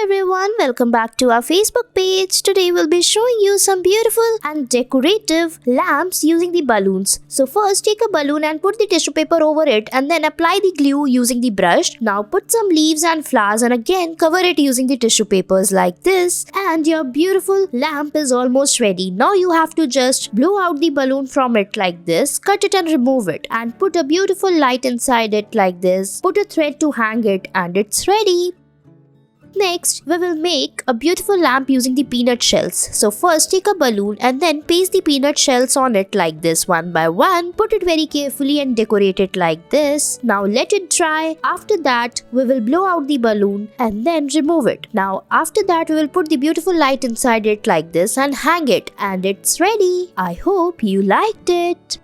everyone, welcome back to our Facebook page. Today we'll be showing you some beautiful and decorative lamps using the balloons. So first take a balloon and put the tissue paper over it and then apply the glue using the brush. Now put some leaves and flowers and again cover it using the tissue papers like this. And your beautiful lamp is almost ready. Now you have to just blow out the balloon from it like this, cut it and remove it and put a beautiful light inside it like this. Put a thread to hang it and it's ready. Next, we will make a beautiful lamp using the peanut shells. So first take a balloon and then paste the peanut shells on it like this one by one. Put it very carefully and decorate it like this. Now let it dry. After that, we will blow out the balloon and then remove it. Now after that, we will put the beautiful light inside it like this and hang it and it's ready. I hope you liked it.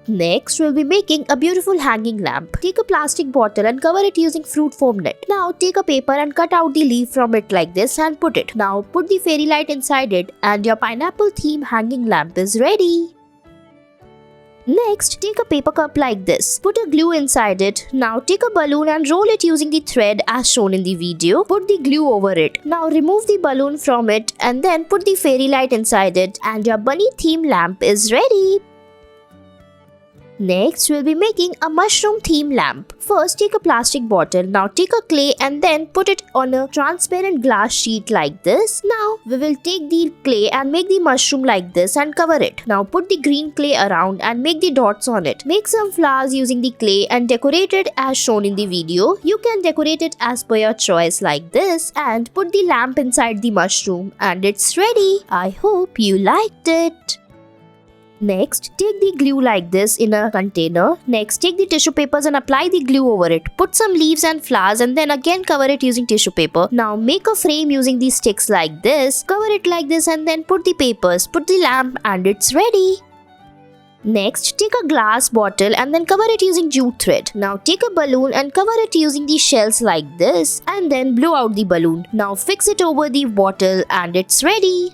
Next, we'll be making a beautiful hanging lamp. Take a plastic bottle and cover it using fruit foam net. Now take a paper and cut out the leaf from it like this and put it. Now put the fairy light inside it and your pineapple theme hanging lamp is ready. Next, take a paper cup like this. Put a glue inside it. Now take a balloon and roll it using the thread as shown in the video. Put the glue over it. Now remove the balloon from it and then put the fairy light inside it and your bunny theme lamp is ready. Next, we'll be making a mushroom theme lamp. First, take a plastic bottle. Now take a clay and then put it on a transparent glass sheet like this. Now, we will take the clay and make the mushroom like this and cover it. Now put the green clay around and make the dots on it. Make some flowers using the clay and decorate it as shown in the video. You can decorate it as per your choice like this and put the lamp inside the mushroom and it's ready. I hope you liked it. Next, take the glue like this in a container. Next, take the tissue papers and apply the glue over it. Put some leaves and flowers and then again cover it using tissue paper. Now make a frame using these sticks like this. Cover it like this and then put the papers. Put the lamp and it's ready. Next, take a glass bottle and then cover it using jute thread. Now take a balloon and cover it using the shells like this and then blow out the balloon. Now fix it over the bottle and it's ready.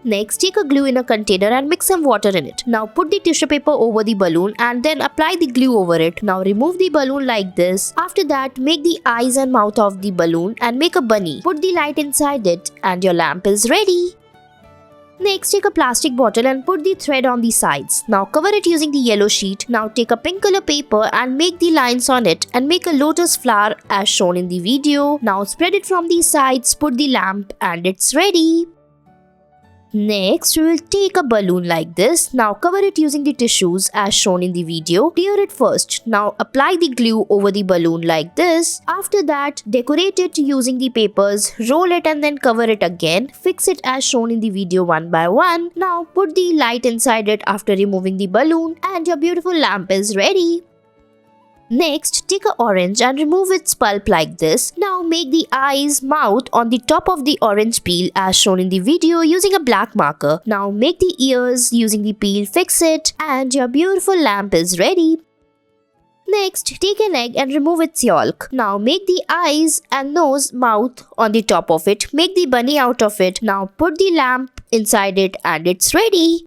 Next, take a glue in a container and mix some water in it. Now put the tissue paper over the balloon and then apply the glue over it. Now remove the balloon like this. After that, make the eyes and mouth of the balloon and make a bunny. Put the light inside it and your lamp is ready. Next, take a plastic bottle and put the thread on the sides. Now cover it using the yellow sheet. Now take a pink color paper and make the lines on it and make a lotus flower as shown in the video. Now spread it from the sides, put the lamp and it's ready. Next, we will take a balloon like this. Now cover it using the tissues as shown in the video. Clear it first. Now apply the glue over the balloon like this. After that, decorate it using the papers. Roll it and then cover it again. Fix it as shown in the video one by one. Now put the light inside it after removing the balloon and your beautiful lamp is ready. Next, take an orange and remove its pulp like this. Now make the eyes, mouth on the top of the orange peel as shown in the video using a black marker. Now make the ears using the peel, fix it and your beautiful lamp is ready. Next, take an egg and remove its yolk. Now make the eyes and nose, mouth on the top of it. Make the bunny out of it. Now put the lamp inside it and it's ready.